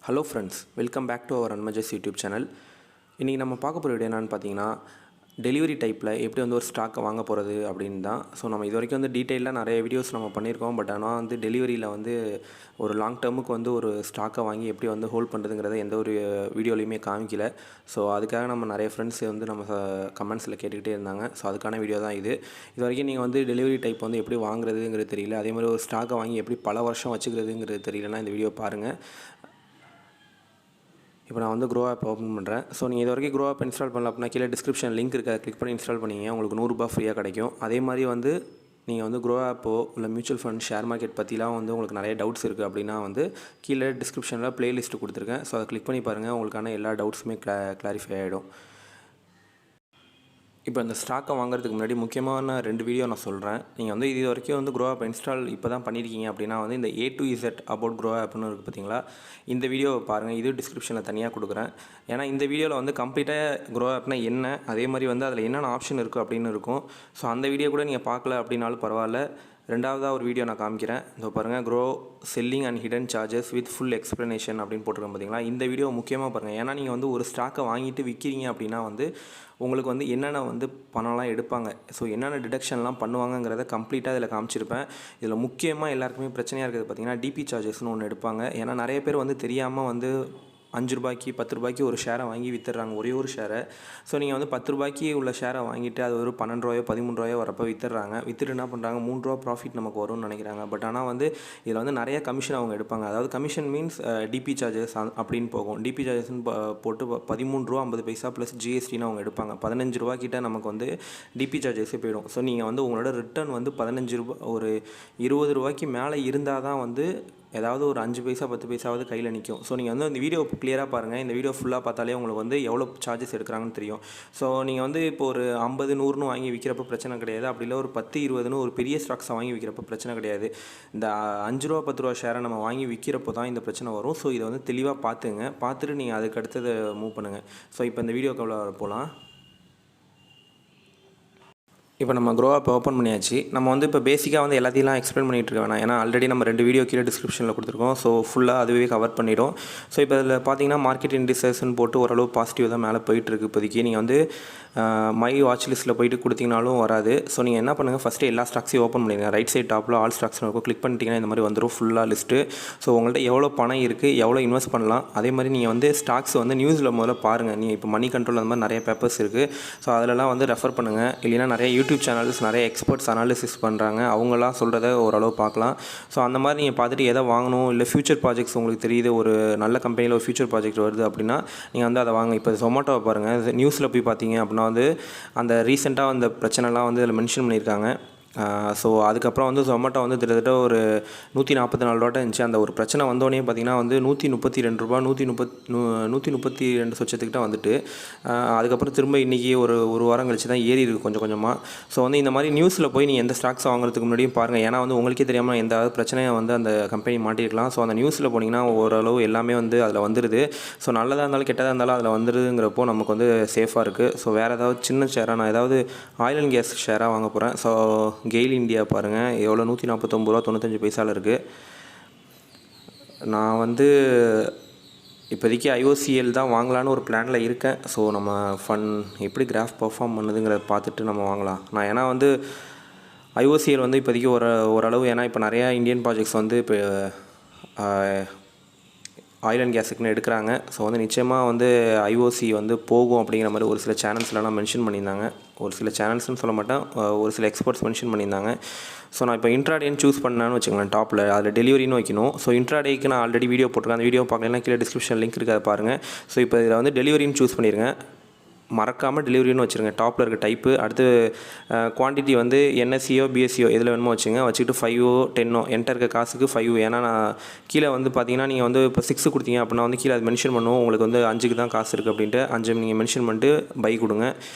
Hello friends, welcome back to our Anmages YouTube channel. இன்றைக்கி நம்ம பார்க்க போகிற வீடியோ என்னென்னு பார்த்தீங்கன்னா டெலிவரி டைப்பில் எப்படி வந்து ஒரு ஸ்டாக்கை வாங்க போகிறது அப்படின்னு தான். ஸோ நம்ம இது வரைக்கும் வந்து டீட்டெயிலாக நிறைய வீடியோஸ் நம்ம பண்ணியிருக்கோம். பட் ஆனால் வந்து டெலிவரியில் வந்து ஒரு லாங் டேர்முக்கு வந்து ஒரு ஸ்டாக்கை வாங்கி எப்படி வந்து ஹோல்ட் பண்ணுறதுங்கிறத எந்த ஒரு வீடியோலையுமே காமிக்கல. ஸோ அதுக்காக நம்ம நிறைய ஃப்ரெண்ட்ஸ் வந்து நம்ம கமெண்ட்ஸில் கேட்டுக்கிட்டே இருந்தாங்க. ஸோ அதுக்கான வீடியோ தான் இது. இது வரைக்கும் நீங்கள் வந்து டெலிவரி டைப் வந்து எப்படி வாங்குறதுங்கிறது தெரியல, அதே மாதிரி ஒரு ஸ்டாக்கை வாங்கி எப்படி பல வருஷம் வச்சுக்கிறதுங்கிறது தெரியலன்னா இந்த வீடியோ பாருங்கள். இப்போ நான் வந்து Groww ஆப் ஓப்பன் பண்ணுறேன். ஸோ நீங்கள் இது வரைக்கும் Groww ஆப் இன்ஸ்டால் பண்ணல அப்படின்னா கீழே டிஸ்கிரிப்ஷன் லிங்க் இருக்குது, கிளிக் பண்ணி இன்ஸ்டால் பண்ணிங்க, உங்களுக்கு ₹100 ஃப்ரீயாக கிடைக்கும். அதே மாதிரி வந்து நீங்கள் வந்து Groww ஆப்போ இல்லை மியூச்சுவல் ஃபண்ட் ஷேர் மார்க்கெட் பற்றிலாம் வந்து உங்களுக்கு நிறைய டவுட்ஸ் இருக்குது அப்படின்னா வந்து கீழே டிஸ்கிரிப்ஷனில் ப்ளேலிஸ்ட்டு கொடுத்துருக்கேன். ஸோ அதை கிளிக் பண்ணி பாருங்கள், உங்களுக்கான எல்லா டவுட்ஸுமே கிளாரிஃபை ஆகிடும். இப்போ இந்த ஸ்டாக்கை வாங்குறதுக்கு முன்னாடி முக்கியமான 2 வீடியோ நான் சொல்கிறேன். நீங்கள் வந்து இது வரைக்கும் வந்து Groww ஆப் இன்ஸ்டால் இப்போ தான் பண்ணியிருக்கீங்க அப்படின்னா வந்து இந்த A to Z about Groww ஆப்னு இருக்குது பார்த்தீங்களா, இந்த வீடியோவை பாருங்கள். இது டிஸ்கிரிப்ஷனில் தனியாக கொடுக்குறேன். ஏன்னா இந்த வீடியோவில் வந்து கம்ப்ளீட்டாக Groww ஆப்னா என்ன, அதே மாதிரி வந்து அதில் என்னென்ன ஆப்ஷன் இருக்குது அப்படின்னு இருக்கும். ஸோ அந்த வீடியோ கூட நீங்கள் பார்க்கல அப்படின்னாலும் பரவாயில்ல, ரெண்டாவதாக ஒரு வீடியோ நான் காமிக்கிறேன். இதோ பாருங்கள், Groww selling and hidden charges with full explanation அப்படின்னு போட்டிருக்கேன் பார்த்தீங்களா. இந்த வீடியோ முக்கியமாக பாருங்கள். ஏன்னா நீங்கள் வந்து ஒரு ஸ்டாக்கை வாங்கிட்டு விற்கிறீங்க அப்படின்னா வந்து உங்களுக்கு வந்து என்னென்ன வந்து பணம்லாம் எடுப்பாங்க, ஸோ என்னென்ன டிடக்ஷன்லாம் பண்ணுவாங்கங்கிறத கம்ப்ளீட்டாக இதில் காமிச்சிருப்பேன். இதில் முக்கியமாக எல்லாருக்குமே பிரச்சனையாக இருக்கிறது பார்த்திங்கன்னா டிபி சார்ஜஸ்னு ஒன்று எடுப்பாங்க. ஏன்னா நிறைய பேர் வந்து தெரியாமல் வந்து ₹5 ₹10 ஒரு ஷேரை வாங்கி விற்றுறாங்க, ஒரே ஒரு ஷேரை. ஸோ நீங்கள் வந்து ₹10 உள்ள ஷேரை வாங்கிட்டு அது ஒரு ₹12 13 வரப்போ விற்றுறாங்க. விற்றுட்டு என்ன பண்ணுறாங்க, ₹3 ப்ராஃபிட் நமக்கு வரும்னு நினைக்கிறாங்க. பட் ஆனால் வந்து இதில் வந்து நிறைய கமிஷன் அவங்க எடுப்பாங்க. அதாவது கமிஷன் மீன்ஸ் டிபி சார்ஜஸ் அப்படின்னு போகும். டிபி சார்ஜஸ்ன்னு போட்டு ₹13.50 ப்ளஸ் ஜிஎஸ்டின்னு அவங்க எடுப்பாங்க. ₹15 கிட்ட நமக்கு வந்து டிபி சார்ஜஸே போயிடும். ஸோ நீங்கள் வந்து உங்களோட ரிட்டர்ன் வந்து ₹15 ஒரு ₹20 மேலே இருந்தால் தான் வந்து ஏதாவது ஒரு 5 பைசா 10 பைசாவது கையில் நிற்கும். ஸோ நீங்கள் வந்து இந்த வீடியோ கிளியராக பாருங்கள். இந்த வீடியோ ஃபுல்லாக பார்த்தாலே உங்களுக்கு வந்து எவ்வளோ சார்ஜஸ் எடுக்கிறாங்கன்னு தெரியும். ஸோ நீங்கள் வந்து இப்போ ஒரு 50 100ன்னு வாங்கி விற்கிறப்ப பிரச்சனை கிடையாது. அப்படி இல்லை ஒரு 10 20ன்னு ஒரு பெரிய ஸ்டாக்ஸை வாங்கி விற்கிறப்ப பிரச்சனை கிடையாது. இந்த ₹5 10 ஷேரை நம்ம வாங்கி விற்கிறப்போ தான் இந்த பிரச்சனை வரும். ஸோ இதை வந்து தெளிவாக பார்த்துட்டு நீங்கள் அதுக்கு அடுத்தது மூவ் பண்ணுங்கள். ஸோ இப்போ இந்த வீடியோக்குள்ள போகலாம். இப்போ நம்ம Groww ஆப் ஓப்பன் பண்ணியாச்சு. நம்ம வந்து இப்போ பேசிக்காக வந்து எல்லாத்தையும் எக்ஸ்பிளைன் பண்ணிகிட்டு இருக்க வேணாம். ஏன்னா ஆல்ரெடி நம்ம 2 வீடியோ கீழே டிஸ்கிரிப்ஷனில் கொடுத்துருக்கோம். ஸோ ஃபுல்லாக அதுவே கவர் பண்ணிடும். ஸோ இப்போ இதில் பார்த்தீங்கன்னா மார்க்கெட் இண்டிசஸ்ன்னு போட்டு ஓரளவு பாசிட்டிவ் தான் மேலே போயிட்டுருக்கு இப்போதைக்கு. நீங்கள் வந்து மை வாட்ச் லிஸ்ட்டில் போய்ட்டு கொடுத்தீங்கனாலும் வராது. ஸோ நீங்கள் என்ன பண்ணுங்கள், ஃபஸ்ட்டு எல்லா ஸ்டாக்ஸையும் ஓப்பன் பண்ணிடுங்க. ரைட் சைட் டாப்பில் ஆல் ஸ்டாக்ஸ்னு இருக்கும், கிளிக் பண்ணிட்டீங்கன்னா இந்த மாதிரி வந்துடும் ஃபுல்லாக லிஸ்ட்டு. ஸோ உங்கள்கிட்ட எவ்வளோ பணம் இருக்குது, எவ்வளோ இன்வெஸ்ட் பண்ணலாம், அதே மாதிரி நீங்கள் வந்து ஸ்டாக்ஸ் வந்து நியூஸில் முதல்ல பாருங்கள். நீங்கள் இப்போ மணி கண்ட்ரோல் அந்த மாதிரி நிறைய பேப்பர்ஸ் இருக்குது. ஸோ அதிலலாம் வந்து ரெஃபர் பண்ணுங்கள். இல்லைன்னா நிறைய யூடியூப் சேனல்ஸ் நிறைய எக்ஸ்பர்ட்ஸ் அனாலிசிஸ் பண்ணுறாங்க, அவங்களாம் சொல்கிறத ஓரளவு பார்க்கலாம். ஸோ அந்த மாதிரி நீங்கள் பார்த்துட்டு எதை வாங்கணும், இல்லை ஃபியூச்சர் ப்ராஜெக்ட்ஸ் உங்களுக்கு தெரியுது, ஒரு நல்ல கம்பெனியில் ஒரு ஃபியூச்சர் ப்ராஜெக்ட் வருது அப்படின்னா நீங்கள் வந்து அதை வாங்க. இப்போ Zomatoவை பாருங்கள், நியூஸில் போய் பார்த்தீங்க அப்படின்னா வந்து அந்த ரீசெண்டாக அந்த பிரச்சனைலாம் வந்து அதில் மென்ஷன் பண்ணியிருக்காங்க. ஸோ அதுக்கப்புறம் வந்து Zomato வந்து கிட்டத்தட்ட ஒரு $144 இருந்துச்சு. அந்த ஒரு பிரச்சனை வந்தோடனே பார்த்திங்கன்னா வந்து $132 132 சொச்சத்துக்கிட்ட வந்துட்டு அதுக்கப்புறம் திரும்ப இன்றைக்கி ஒரு வாரம் கழிச்சு தான் ஏறி இருக்குது கொஞ்சம் கொஞ்சமாக. ஸோ வந்து இந்த மாதிரி நியூஸில் போய் நீங்கள் எந்த ஸ்டாக்ஸ் வாங்குறதுக்கு முன்னாடியும் பாருங்கள். ஏன்னா வந்து உங்களுக்கே தெரியாமல் எந்த பிரச்சனையை வந்து அந்த கம்பெனி மாட்டிருக்கலாம். ஸோ அந்த நியூஸில் போனீங்கன்னா ஓரளவு எல்லாமே வந்து அதில் வந்துடுது. ஸோ நல்லதாக இருந்தாலும் கெட்டதாக இருந்தாலும் அதில் வந்துடுதுங்கிறப்போ நமக்கு வந்து சேஃபாக இருக்குது. ஸோ வேறு ஏதாவது சின்ன ஷேராக நான் ஏதாவது ஆயில் அண்ட் கேஸ் ஷேராக வாங்க போகிறேன். ஸோ கெயில் இந்தியா பாருங்கள், எவ்வளோ ₹149.95 இருக்குது. நான் வந்து இப்போதைக்கு IOCL தான் வாங்கலான்னு ஒரு பிளானில் இருக்கேன். ஸோ நம்ம எப்படி கிராஃப் பர்ஃபார்ம் பண்ணுதுங்கிறத பார்த்துட்டு நம்ம வாங்கலாம். நான் ஏன்னா வந்து IOCL வந்து இப்போதைக்கு ஓரளவு, ஏன்னா இப்போ நிறையா இந்தியன் ப்ராஜெக்ட்ஸ் வந்து இப்போ ஆயில் அண்ட் கேஸுக்குன்னு எடுக்கிறாங்க. ஸோ வந்து நிச்சயமாக வந்து IOC வந்து போகும் அப்படிங்கிற மாதிரி ஒரு சில சேனல்ஸ்லாம் மென்ஷன் பண்ணியிருந்தாங்க. ஒரு சில சேனல்ஸ்னு சொல்ல மாட்டேன், ஒரு சில எக்ஸ்பர்ட்ஸ் மென்ஷன் பண்ணியிருந்தாங்க. ஸோ நான் இப்போ இன்ட்ராடேன்னு சூஸ் பண்ணேன்னு வச்சுக்கோங்களேன், டாப்பில் அதில் டெலிவரின்னு வைக்கணும். ஸோ இன்ட்ராடேக்கு நான் ஆல்ரெடி வீடியோ போட்டிருக்கேன். அந்த வீடியோ பார்க்கலாம், கீழே டிஸ்கிரிப்ஷன் லிங்க் இருக்குது, அதை பாருங்கள். ஸோ இப்போ இதில் வந்து டெலிவரின்னு சூஸ் பண்ணிடுங்க, மறக்காமல் டெலிவரின்னு வச்சுருங்க. டாப்பில் இருக்க டைப்பு, அடுத்து குவான்டிட்டி வந்து NSCO BSCO எதில் வேணுமோ வச்சுக்கிட்டு 5 10 என்கிட்ட இருக்க காசுக்கு 5. ஏன்னா நான் கீழே வந்து பார்த்தீங்கன்னா நீங்கள் வந்து இப்போ 6 கொடுத்தீங்க அப்படின்னா வந்து கீழே அது மென்ஷன் பண்ணுவோம், உங்களுக்கு வந்து 5க்கு தான் காசு இருக்குது அப்படின்ட்டு 5 நீங்கள் மென்ஷன் பண்ணிட்டு பை கொடுங்க.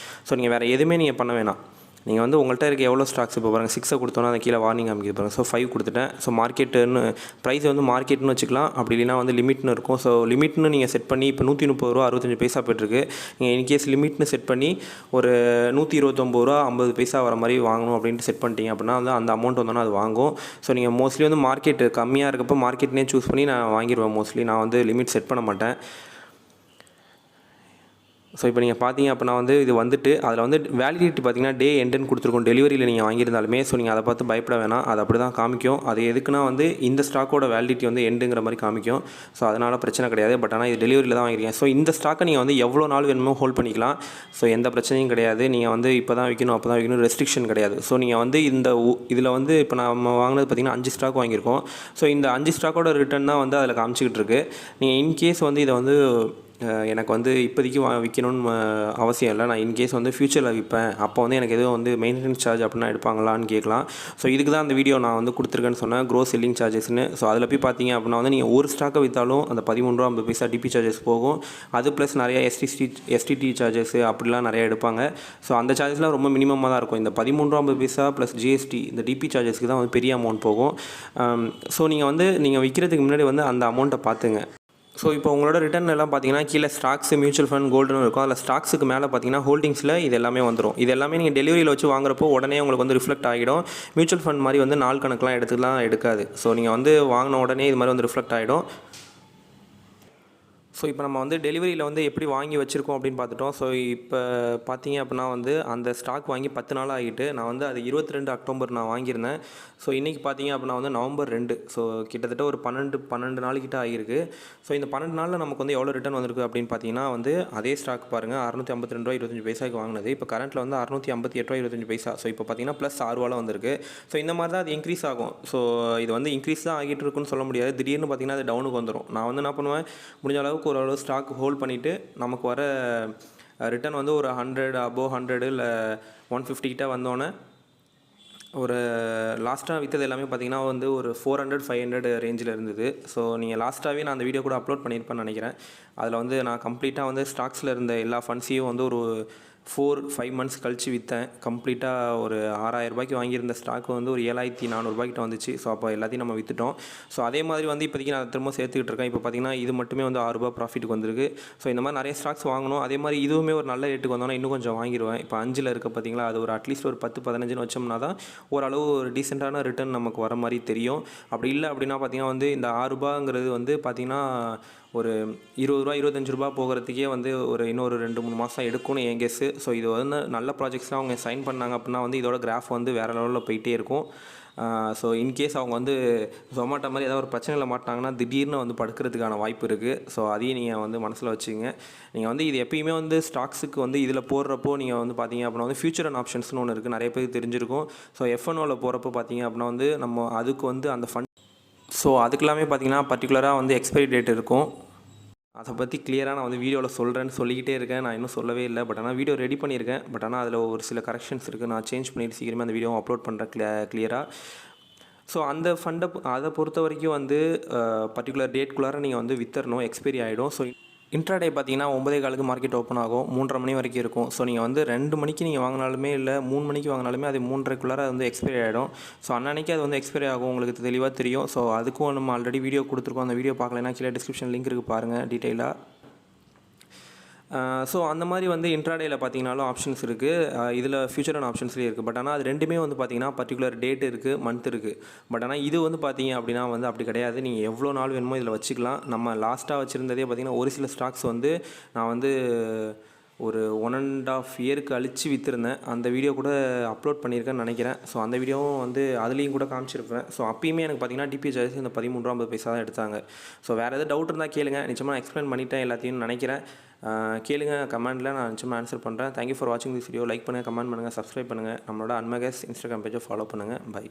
ஸோ நீங்கள் வேறு எதுவுமே நீங்கள் பண்ண வேணாம். நீங்கள் வந்து உங்கள்கிட்ட இருக்க எவ்வளோ ஸ்டாக்ஸ் இப்போ பாருங்கள் 6 கொடுத்தோன்னா அந்த கீழே வார்னிங் காமிக்குது பாருங்கள். ஸோ 5 கொடுத்துட்டேன். ஸோ மார்க்கெட்டுன்னு ப்ரைஸ் வந்து மார்க்கெட்னு வச்சுக்கலாம், அப்படி இல்லைனா வந்து லிமிட்னு இருக்கும். ஸோ லிமிட்னு நீங்கள் செட் பண்ணி இப்போ ₹130.65 போய்ட்டுருக்கு. நீங்கள் இன்கேஸ் லிமிட்னு செட் பண்ணி ஒரு ₹129.50 வர மாதிரி வாங்கணும் அப்படின்ட்டு செட் பண்ணிட்டீங்க அப்படின்னா வந்து அந்த அமௌண்ட் வந்தோன்னா அது வாங்கும். ஸோ நீங்கள் மோஸ்ட்லி வந்து மார்க்கெட் கம்மியாக இருக்கப்போ மார்க்கெட்னே சூஸ் பண்ணி நான் வாங்கிடுவேன். மோஸ்ட்லி நான் வந்து லிமிட் செட் பண்ண மாட்டேன். ஸோ இப்போ நீங்கள் பார்த்தீங்க அப்படின்னா வந்து இது வந்துட்டு அதில் வந்து வேலிடிட்டி பார்த்தீங்கன்னா டே எண்டுன்னு கொடுத்துருக்கோம். டெலிவரியில் நீங்கள் வாங்கியிருந்தாலுமே. ஸோ நீங்கள் அதை பார்த்து பயப்பட வேணாம், அது அப்படி தான் காமிக்கும். அது எதுக்குன்னா வந்து இந்த ஸ்டாக்கோட வேலிடிட்டி வந்து எண்டுங்கிற மாதிரி காமிக்கும். ஸோ அதனால் பிரச்சனை கிடையாது. பட் ஆனால் இது டெலிவரியில் தான் வாங்கிருக்கீங்க. ஸோ இந்த ஸ்டாக்கை நீங்கள் வந்து எவ்வளோ நாள் வேணுமோ ஹோல்ட் பண்ணிக்கலாம். ஸோ எந்த பிரச்சனையும் கிடையாது. நீங்கள் வந்து இப்போ தான் விற்கணும் அப்போ தான் விற்கணும் ரெஸ்ட்ரிக்ஷன் கிடையாது. ஸோ நீங்கள் வந்து இதில் வந்து இப்போ நம்ம வாங்கினது பார்த்தீங்கன்னா 5 ஸ்டாக் வாங்கியிருக்கோம். ஸோ இந்த 5 ஸ்டாக்கோட ரிட்டர்ன் தான் வந்து அதில் காமிச்சிக்கிட்டு இருக்குது. நீங்கள் இன்கேஸ் வந்து இதை வந்து எனக்கு வந்து இப்போதைக்கு விற்கணும்னு அவசியம் இல்லை, நான் இன்கேஸ் வந்து ஃப்யூச்சரில் விற்பேன், அப்போ வந்து எனக்கு எதுவும் வந்து மெயின்டெனன்ஸ் சார்ஜ் அப்படின்னா எடுப்பாங்களான்னு கேட்கலாம். ஸோ இதுக்கு தான் அந்த வீடியோ நான் வந்து கொடுத்துருக்கேன்னு சொன்னேன், க்ரோ செல்லிங் சார்ஜஸ்ன்னு. ஸோ அதில் போய் பார்த்தீங்க அப்படின்னா வந்து நீங்கள் ஒரு ஸ்டாக்கை விற்றாலும் அந்த ₹13.50 டிபி சார்ஜஸ் போகும். அது ப்ளஸ் நிறையா எஸ்டிடி சார்ஜஸ் அப்படிலாம் நிறையா எடுப்பாங்க. ஸோ அந்த சார்ஜஸ்லாம் ரொம்ப மினிமமாக தான் இருக்கும். இந்த ₹13.50 ப்ளஸ் ஜிஎஸ்டி இந்த டிபி சார்ஜஸ்க்கு தான் வந்து பெரிய அமௌண்ட் போகும். ஸோ நீங்கள் விற்கிறதுக்கு முன்னாடி வந்து அந்த அமௌண்ட்டை பார்த்துங்க. ஸோ இப்போ உங்களோட ரிட்டர்ன் எல்லாம் பார்த்தீங்கன்னா கீழே ஸ்டாக்ஸ், மியூச்சுவல் ஃபண்ட், கோல்டுன்னு இருக்கும். அதில் ஸ்டாக்ஸுக்கு மேலே பார்த்தீங்கன்னா ஹோல்டிங்ஸில் இது எல்லாமே வந்துடும். இது எல்லாமே நீங்கள் டெலிவரியில் வச்சு வாங்குறப்போ உடனே உங்களுக்கு வந்து ரிஃப்ளெக்ட் ஆகிடும். மியூச்சுவல் ஃபண்ட் மாதிரி வந்து நாள் கணக்கெலாம் எடுக்காது. ஸோ நீங்கள் வந்து வாங்கின உடனே இது மாதிரி வந்து ரிஃப்ளெக்ட் ஆகிடும். ஸோ இப்போ நம்ம வந்து டெலிவரியில் வந்து எப்படி வாங்கி வச்சுருக்கோம் அப்படின்னு பார்த்துட்டோம். ஸோ இப்போ பார்த்தீங்க அப்படின்னா வந்து அந்த ஸ்டாக் வாங்கி 10 நாள் ஆகிட்டு, நான் வந்து அது 22 அக்டோபர் நான் வாங்கியிருந்தேன். ஸோ இன்றைக்கி பார்த்தீங்க அப்படின்னா வந்து நவம்பர் 2. ஸோ கிட்டத்தட்ட ஒரு 12 நாளுக்கிட்ட ஆகிருக்கு. ஸோ இந்த 12 நாளில் நமக்கு வந்து எவ்வளோ ரிட்டர்ன் வந்திருக்கு அப்படின்னு பார்த்தீங்கன்னா வந்து அதே ஸ்டாக் பாருங்கள், ₹652.25 வாங்கினது இப்போ கரண்ட்டில் வந்து ₹658.25. ஸோ இப்போ பார்த்தீங்கன்னா ப்ளஸ் 6 வந்திருக்கு. ஸோ இந்த மாதிரி தான் அது இன்க்ரீஸ் ஆகும். ஸோ இது வந்து இன்க்ரீஸ் தான் ஆகிட்டு இருக்குன்னு சொல்ல முடியாது. திடீர்னு பார்த்தீங்கன்னா அது டவுனுக்கு வந்துடும். நான் வந்து என்ன பண்ணுவேன், முடிஞ்ச அளவுக்கு ஓரளவு ஸ்டாக் ஹோல்ட் பண்ணிவிட்டு நமக்கு வர ரிட்டர்ன் வந்து ஒரு 100 அபோவ் 100 இல்லை 150 கிட்ட வந்தோன்னே ஒரு லாஸ்ட்டாக விற்றது எல்லாமே பார்த்திங்கன்னா வந்து ஒரு 400-500 ரேஞ்சில் இருந்தது. ஸோ நீங்கள் லாஸ்ட்டாகவே நான் அந்த வீடியோ கூட அப்லோட் பண்ணியிருப்பேன்னு நினைக்கிறேன். அதில் வந்து நான் கம்ப்ளீட்டாக வந்து ஸ்டாக்ஸில் இருந்த எல்லா ஃபண்ட்ஸையும் வந்து ஒரு 4-5 மந்த்ஸ் கழித்து விற்றேன். கம்ப்ளீட்டாக ஒரு ₹6000 வாங்கியிருந்த ஸ்டாக் வந்து ஒரு ₹7400 வந்துச்சு. ஸோ அப்போ எல்லாத்தையும் நம்ம விற்றுட்டோம். ஸோ அதே மாதிரி வந்து இப்போதைக்கு நான் திரும்ப சேர்த்துக்கிட்டு இருக்கேன். இப்போ பார்த்திங்கன்னா இது மட்டுமே வந்து ₹6 ப்ராஃபிட்டுக்கு வந்திருக்கு. ஸோ இந்த மாதிரி நிறைய ஸ்டாக்ஸ் வாங்கணும். அதே மாதிரி இதுவுமே ஒரு நல்ல ரேட்டுக்கு வந்தோன்னா இன்னும் கொஞ்சம் வாங்கிடுவேன். இப்போ 5ல் இருக்க பார்த்திங்களா, அது ஒரு அட்லீஸ்ட் ஒரு 10-15 வச்சோம்னா தான் ஓரளவு ஒரு டீசெண்டான ரிட்டர்ன் நமக்கு வர மாதிரி தெரியும். அப்படி இல்லை அப்படின்னா பார்த்திங்கன்னா வந்து இந்த ₹6ங்கிறது வந்து பார்த்திங்கன்னா ஒரு ₹20 ₹25 போகிறதுக்கே வந்து இன்னொரு 2-3 மாதம் எடுக்கும்னு என் கெஸ்ஸு. ஸோ இது வந்து நல்ல ப்ராஜெக்ட்ஸ்லாம் அவங்க சைன் பண்ணாங்க அப்படின்னா வந்து இதோட கிராஃப் வந்து வேறு லெவலில் போயிட்டே இருக்கும். ஸோ இன்கேஸ் அவங்க வந்து ஜொமேட்டோ மாதிரி ஏதாவது ஒரு பிரச்சனையில் மாட்டாங்கன்னா திடீர்னு வந்து படுக்கிறதுக்கான வாய்ப்பு இருக்குது. ஸோ அதையும் நீங்கள் வந்து மனசில் வச்சுங்க. நீங்கள் வந்து இது எப்பயுமே வந்து ஸ்டாக்ஸுக்கு வந்து இதில் போடுறப்போ நீங்கள் வந்து பார்த்தீங்க அப்படின்னா வந்து ஃபியூச்சர் அண்ட் ஆப்ஷன்ஸ்னு ஒன்று இருக்குது, நிறைய பேருக்கு தெரிஞ்சிருக்கும். ஸோ எஃப்என்ஓவில் போகிறப்போ பார்த்தீங்க அப்படின்னா வந்து நம்ம அதுக்கு வந்து அந்த ஃபண்ட் ஸோ அதுக்கெல்லாமே பார்த்திங்கன்னா பர்டிகுலராக வந்து எக்ஸ்பைரி டேட் இருக்கும். அதை பற்றி கிளியராக நான் வந்து வீடியோவில் சொல்லிக்கிட்டே இருக்கேன். நான் இன்னும் சொல்லவே இல்லை. பட் ஆனால் வீடியோ ரெடி பண்ணியிருக்கேன். பட் ஆனால் அதில் ஒரு சில கரெக்ஷன்ஸ் இருக்குது. நான் சேஞ்ச் பண்ணிவிட்டு சீக்கிரமே அந்த வீடியோவை அப்லோட் பண்ணுறேன் கிளியராக. ஸோ அந்த ஃபண்டை அதை பொறுத்த வரைக்கும் வந்து பர்டிகுலர் டேட்குள்ளார நீங்கள் வந்து வித்தரணும், எக்ஸ்பைரி ஆகிடும். ஸோ இன்ட்ராடே பார்த்தீங்கன்னா 9:15 மார்க்கெட் ஓப்பன் ஆகும், 3:30 மணி வரைக்கும் இருக்கும். ஸோ நீங்கள் வந்து 2 மணிக்கு நீங்கள் வாங்கினாலுமே இல்லை 3 மணிக்கு வாங்கினாலுமே அது 3:30க்குள்ளார வந்து எக்ஸ்பைரி ஆகிடும். ஸோ அன்னன்னைக்கு அது வந்து எக்ஸ்பைரி ஆகும், உங்களுக்கு தெளிவாக தெரியும். ஸோ அதுக்கும் நம்ம ஆல்ரெடி வீடியோ கொடுத்துருக்கோம். அந்த வீடியோ பார்க்கலைன்னா கீழே டிஸ்கிரிப்ஷன் லிங்க் இருக்குது, பாருங்கள் டீட்டெயிலாக. ஸோ அந்த மாதிரி வந்து இன்ட்ராடேயில் பார்த்தீங்கன்னாலும் ஆப்ஷன்ஸ் இருக்குது, இதில் ஃபியூச்சர் அண்ட் ஆப்ஷன்ஸ்லேயே இருக்குது. பட் ஆனால் அது ரெண்டுமே வந்து பார்த்தீங்கன்னா பர்டிகுலர் டேட் இருக்குது, மந்த் இருக்குது. பட் ஆனால் இது வந்து பார்த்தீங்க அப்படின்னா வந்து அப்படி கிடையாது. நீங்கள் எவ்வளோ நாள் வேணுமோ இதில் வச்சுக்கலாம். நம்ம லாஸ்ட்டாக வச்சுருந்ததே பார்த்திங்கன்னா ஒரு சில ஸ்டாக்ஸ் வந்து நான் வந்து ஒரு 1.5 இயர் கழித்து விற்றுருந்தேன். அந்த வீடியோ கூட அப்லோட் பண்ணியிருக்கேன்னு நினைக்கிறேன். ஸோ அந்த வீடியோவும் வந்து அதுலேயும் கூட காமிச்சிருப்பேன். ஸோ அப்பயுமே எனக்கு பார்த்தீங்கன்னா டிபி சார்ஜஸ் இந்த ₹13.50 தான் எடுத்தாங்க. ஸோ வேறு எதாவது டவுட் இருந்தால் கேளுங்க, நிச்சயமாக நான் எக்ஸ்பிளைன் பண்ணிட்டேன் எல்லாத்தையும் நினைக்கிறேன். கேளுங்க கமெண்ட்டில், நான் நிச்சயமாக ஆன்சர் பண்ணுறேன். தேங்க்யூ ஃபார் வாட்சிங் திஸ் வீடியோ. லைக் பண்ணுங்கள், கமெண்ட் பண்ணுங்கள், சப்ஸ்கிரைப் பண்ணுங்கள். நம்மளோட அன்மேஜஸ் இன்ஸ்டாகிராம் பேஜை ஃபாலோ பண்ணுங்கள். பை.